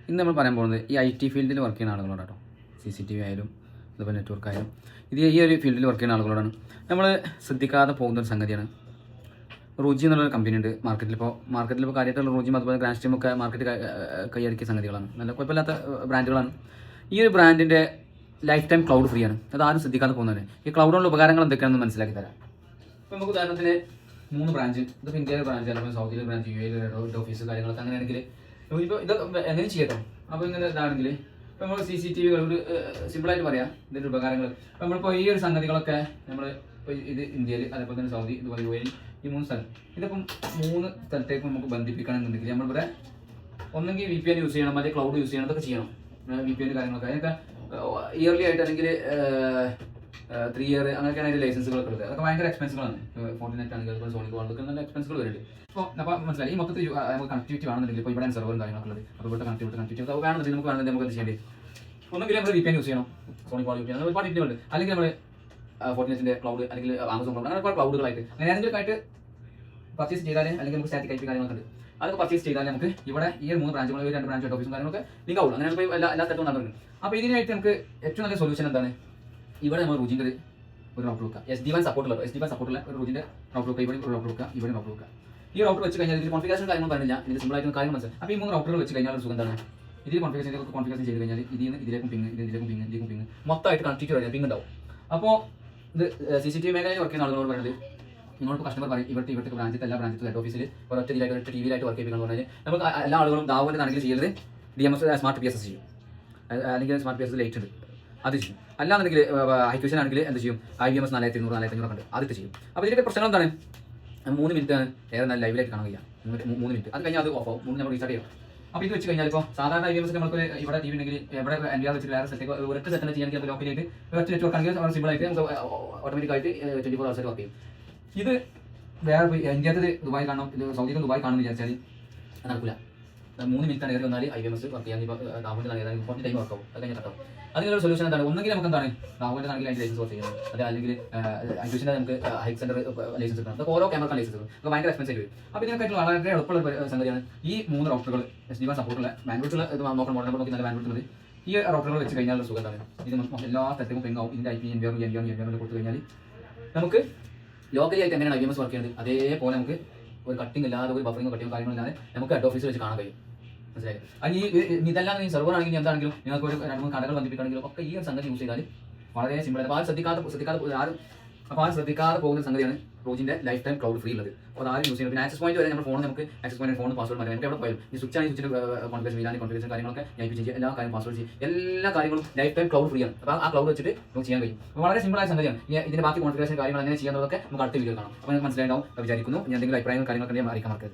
ഇന്ന് നമ്മൾ പറയാൻ പോകുന്നത് ഈ IT ഫീൽഡിൽ വർക്ക് ചെയ്യുന്ന ആളുകളോടാണ് കേട്ടോ. CCTV ആയാലും അതുപോലെ നെറ്റ്വർക്ക് ആയാലും ഈ ഒരു ഫീൽഡിൽ വർക്ക് ചെയ്യുന്ന ആളുകളോടാണ്. നമ്മൾ ശ്രദ്ധിക്കാതെ പോകുന്ന ഒരു സംഗതിയാണ് റൂജി എന്നുള്ളൊരു കമ്പനി ഉണ്ട് മാർക്കറ്റിലിപ്പോൾ കാര്യമായിട്ടുള്ള റൂജിയും അതുപോലെ ഗ്രാൻഡ് സ്ട്രീം ഒക്കെ മാർക്കറ്റ് കൈയടക്കിയ സംഗതികളാണ്. നല്ല കുഴപ്പമില്ലാത്ത ബ്രാൻഡുകളാണ്. ഈ ഒരു ബ്രാൻഡിൻ്റെ ലൈഫ് ടൈം ക്ലൗഡ് ഫ്രീ ആണ്. അത് ആരും ശ്രദ്ധിക്കാതെ പോകുന്നതാണ്. ഈ ക്ലൗഡുള്ള ഉപകാരങ്ങൾ എന്തൊക്കെയാണെന്ന് മനസ്സിലാക്കി തരാം. ഇപ്പോൾ നമുക്ക് ഉദാഹരണത്തിന് 3 ബ്രാഞ്ച്, ഇതിപ്പോൾ ഇന്ത്യയിലെ ബ്രാഞ്ച് അല്ലെങ്കിൽ സൗദിയിലെ ബ്രാഞ്ച്, UAE ഓഫീസ് കാര്യങ്ങളൊക്കെ അങ്ങനെയാണെങ്കിൽ ഇപ്പോൾ ഇതൊക്കെ എങ്ങനെ ചെയ്യട്ടോ. അപ്പോൾ ഇങ്ങനെ ഇതാണെങ്കിൽ ഇപ്പോൾ നമ്മൾ CCTV ഒരു സിമ്പിളായിട്ട് പറയാം ഇതിൻ്റെ ഉപകാരങ്ങൾ. അപ്പോൾ നമ്മളിപ്പോൾ ഈ ഒരു സംഗതികളൊക്കെ നമ്മൾ ഇപ്പോൾ ഇത് ഇന്ത്യയിൽ അതേപോലെ തന്നെ സൗദി ഇതുപോലെ UAE ഈ 3 സ്ഥലം ഇതിപ്പം 3 സ്ഥലത്തേക്ക് നമുക്ക് ബന്ധിപ്പിക്കണമെന്നുണ്ടെങ്കിൽ നമ്മളിവിടെ ഒന്നെങ്കിൽ VPN യൂസ് ചെയ്യണം, അല്ലെങ്കിൽ ക്ലൗഡ് യൂസ് ചെയ്യണം, അതൊക്കെ ചെയ്യണം. VPN കാര്യങ്ങളൊക്കെ അതിനൊക്കെ ഇയർലി ആയിട്ട് അല്ലെങ്കിൽ 3 ഇയർ അങ്ങനെയൊക്കെയാണ് അതിൻ്റെ ലൈസൻസുകളൊക്കെ ഉള്ളത്. അതൊക്കെ ഭയങ്കര എക്സ്പെൻസുകളാണ്. ഫോർട്ടിനെറ്റ് ആണെങ്കിൽ അതുപോലെ സോണിക് അതൊക്കെ നല്ല എക്സ്പെൻസുകൾ വരുന്നുണ്ട്. അപ്പോൾ മനസ്സിലായി ഈ മൊത്തത്തിൽ നമുക്ക് കണക്ടിവിറ്റി വേണമെന്നുണ്ടെങ്കിൽ ഇപ്പോൾ ഇവിടെ സെർവറും കാര്യങ്ങളൊക്കെ ഉള്ളത് അപ്പോൾ ഇവിടെ കണക്ടിവിറ്റി വേണമെന്നുണ്ടെങ്കിൽ നമുക്ക് എന്ത് ചെയ്യേണ്ടി ഒന്നെങ്കിൽ നമ്മൾ VPN യൂസ് ചെയ്യണം, സോണിക് യൂസ് ചെയ്യണം, ഒരുപാട് ഉണ്ട്. അല്ലെങ്കിൽ നമ്മൾ ഫോർട്ടിനെറ്റിൻ്റെ ക്ലൗഡ് അല്ലെങ്കിൽ ആമസോൺ ക്ലൗഡ് അങ്ങനെ ഒരുപാട് ക്ലൗഡുകളായിട്ട് അങ്ങനെ ഏതെങ്കിലും ആയിട്ട് പർച്ചേസ് ചെയ്താൽ അല്ലെങ്കിൽ നമുക്ക് സ്റ്റാറ്റിക് ആയിട്ട് കാര്യങ്ങളൊക്കെ ഉണ്ട്. അതൊക്കെ പർച്ചേസ് ചെയ്താൽ നമുക്ക് ഇവിടെ ഈ 3 ബ്രാഞ്ചുകൾ 2 ബ്രാഞ്ച് ഓഫീസും കാര്യങ്ങളൊക്കെ ലിങ്ക് ആവുള്ളൂ. അങ്ങനെ ഇപ്പോൾ എല്ലാ സ്ഥലത്തും നടക്കുന്നത്. അപ്പോൾ ഇതിനായിട്ട് നമുക്ക് ഏറ്റവും നല്ല സൊല്യൂഷൻ എന്താണ്? ഇവിടെ നമ്മൾ റൂജിൻ്റെ ഒരു റൗട്ടർ വെക്കുക. SD-WAN സപ്പോർട്ടുള്ള ഒരു റൂജിൻ്റെ റൗട്ടർ വെക്കുക. ഇവിടെ ഒരു റൗട്ടർ വെക്കുക, ഇവിടെ റൗട്ടർ വെക്കുക. ഈ റൗട്ടർ വെച്ച് കഴിഞ്ഞാൽ ഇതിൽ കോൺഫിഗറേഷൻ കാര്യങ്ങൾ പറഞ്ഞില്ല, ഇതിന് സിമ്പിൾ ആയിട്ട് കാര്യങ്ങൾ മനസ്സിലായി. അപ്പോൾ ഈ 3 റൗട്ടറുകൾ വെച്ച് കഴിഞ്ഞാൽ ഒരു സുഖം എന്താണ്? ഇതിൽ കോൺഫിഗറേഷൻ ചെയ്ത് കഴിഞ്ഞാൽ ഇതിലേക്കും പിങ് മൊത്തമായിട്ട് കണക്ടിവിറ്റി വരാൻ പിങ് ഉണ്ടാവും. അപ്പോൾ ഇത് CCTV മേഖലയിൽ വർക്ക് ചെയ്യുന്ന ആളുകളോട് പറയുന്നത് നിങ്ങളിപ്പോൾ കസ്റ്റമർ പറയും ഇവിടുത്തെ ബ്രാഞ്ചിൽ എല്ലാ ബ്രാഞ്ചിലും ഹെഡ് ഓഫീസിൽ ഒരൊറ്റ ഇതിലായിട്ട് TV-യിലായിട്ട് വർക്ക് ചെയ്യിപ്പിക്കണം പറഞ്ഞാൽ നമുക്ക് എല്ലാ ആളുകളും ദാവൂരിനാണെങ്കിൽ ചെയ്യുന്നത് DMS സ്മാർട്ട് PSS ചെയ്യും, അല്ലെങ്കിൽ സ്മാർട്ട് PSS ലേറ്റ് ഉണ്ട് അത് ചെയ്യും. അല്ലാന്നുണ്ടെങ്കിൽ ഹൈക്യൂഷൻ ആണെങ്കിൽ എന്ത് ചെയ്യും? IBMS 4200 4500 ഉണ്ട് അതൊക്കെ ചെയ്യും. അപ്പോൾ ഇതിൻ്റെ പ്രശ്നങ്ങൾ എന്താണ്? 3 മിനിറ്റ് ഏറെ നല്ല ലൈവിലായിട്ട് കാണാൻ കഴിയാം. 3 മിനിറ്റ് അത് കഴിഞ്ഞാൽ അത് ഓഫ് ആവും. 3 നമ്മൾ റീസ്റ്റാർട്ട് ചെയ്യണം. അപ്പോൾ ഇത് വെച്ച് കഴിഞ്ഞാൽ ഇപ്പോൾ സാധാരണ IBMS നമുക്ക് ഇവിടെ TV ഉണ്ടെങ്കിൽ ഇവിടെ NVR വെച്ചിട്ട് വേറെ സ്ഥലത്തേക്ക് ഒരൊറ്റ സെക്കൻഡ് ചെയ്യണമെങ്കിൽ ലോക്കലായിട്ട് ഒരൊറ്റ നെറ്റ്വർക്ക് ആണെങ്കിൽ സിമ്പിളായിട്ട് നമുക്ക് ഓട്ടോമാറ്റിക്കായിട്ട് 24 hours വർക്ക് ചെയ്യും. ഇത് വേറെ ഇന്ത്യത്തിൽ ദുബായ് കാണണം, സൗദിയിൽ ദുബായ് കാണുമെന്ന് വിചാരിച്ചാൽ നടക്കില്ല. 3 മിനിറ്റ് ആണ് ഏറി വന്നാൽ IBMS വർക്ക് ചെയ്യാൻ ഇപ്പോൾ ദാവൂരിനാണെങ്കിൽ കുറച്ച് ടൈം വർക്ക് ആവും, അത് കഴിഞ്ഞാൽ കട്ടാവും. അതിനുള്ള സൊല്യൂഷൻ എന്താണ്? ഒന്നെങ്കിൽ നമുക്ക് എന്താണ് ദാവൂരിനാണെങ്കിൽ അതിൻ്റെ ലൈസൻസ് വർക്ക് ചെയ്യണം, അത് അല്ലെങ്കിൽ ഐക്യൂഷൻ്റെ നമുക്ക് ഹൈക്ക് സെൻറ്റർ ലൈസൻസ് എടുക്കണം. അതൊക്കെ ഓരോ ക്യാമറ ലൈസൻസ് എടുക്കും. അപ്പോൾ ഭയങ്കര എക്സ്പെൻസീവ് വരും. അപ്പോൾ ഇതിനൊക്കെ വളരെ എളുപ്പമുള്ള സംഗതിയാണ് ഈ 3 റൗട്ടറുകൾ. SD-WAN സപ്പോർട്ടുള്ള ബാംഗ്ലൂരിലുള്ള ഇത് നോക്കണം, മോഡൽ നമ്പർ നോക്കി നല്ല ബാംഗ്ലൂരിൽ ഈ റൗട്ടറുകൾ വെച്ച് കഴിഞ്ഞാൽ സുഖം എന്താണ്? ഇത് എല്ലാ സ്ഥലത്തേക്കും പിങ് ആവും. ഇതിൻ്റെ IP NVR കൊടുത്തു കഴിഞ്ഞാൽ നമുക്ക് ലോക്കലി ആയിട്ട് എങ്ങനെയാണ് IBMS വർക്ക് ചെയ്യുന്നത് അതേപോലെ നമുക്ക് ഒരു കട്ടിങ് ഇല്ലാതെ ഒരു ബഫറിങ്ങോ കട്ടിങ്ങോ കാര്യങ്ങളില്ലാതെ നമുക്ക് ഹെഡ് ഓഫീസിൽ വെച്ച് കാണാൻ കഴിയും. മനസ്സിലായി? അത് ഇതെല്ലാം ഈ സെർവർ ആണെങ്കിലും എന്താണെങ്കിലും നിങ്ങൾക്ക് ഒരു 2-3 കടകൾ ബന്ധിപ്പിക്കണമെങ്കിലും ഒക്കെ ഈ ഒരു സംഗതി യൂസ് ചെയ്താൽ വളരെ സിമ്പിളാണ്. അപ്പോൾ ആരും ശ്രദ്ധിക്കാതെ പോകുന്ന സംഗതിയാണ് റൂജിൻ്റെ ലൈഫ് ടൈം ക്ലൗഡ് ഫ്രീ ഉള്ളത്. അപ്പോൾ ആരും യൂസ് ചെയ്യുന്നത്. പിന്നെ ആക്സസ് പോയിന്റ് വരെ നമ്മുടെ ഫോൺ നമുക്ക് ആക്സസ് പോയിന്റ് ഫോൺ പാസ്വേഡ് മാറി നമുക്ക് എവിടെ പോയാലും ഈ സ്വിച്ച് ആണെങ്കിൽ സ്വിച്ചിൻ്റെ കോൺഫിഗറേഷൻ കാര്യങ്ങളൊക്കെ IP ചെയ്യുക, എല്ലാ കാര്യം പാസ്വേഡ് ചെയ്യുക, എല്ലാ കാര്യങ്ങളും ലൈഫ് ടൈം ക്ലൗഡ് ഫ്രീ ആണ്. അപ്പോൾ ആ ക്ലൗഡ് വെച്ചിട്ട് നമുക്ക് ചെയ്യാൻ കഴിയും. അപ്പോൾ വളരെ സിമ്പിളായ സംഗതിയാണ്. ഇതിൻ്റെ ബാക്കി കോൺഫിഗറേഷൻ കാര്യങ്ങൾ എങ്ങനെ ചെയ്യാന്നുള്ളതൊക്കെ നമുക്ക് അടുത്ത വീഡിയോ കാണാം. അപ്പോൾ നിങ്ങൾക്ക് മനസ്സിലായിട്ടുണ്ടാവും വിചാരിക്കുന്നു. എന്തെങ്കിലും അഭിപ്രായങ്ങൾ കാര്യങ്ങളൊക്കെ അറിയിക്കാൻ മറക്കരുത്.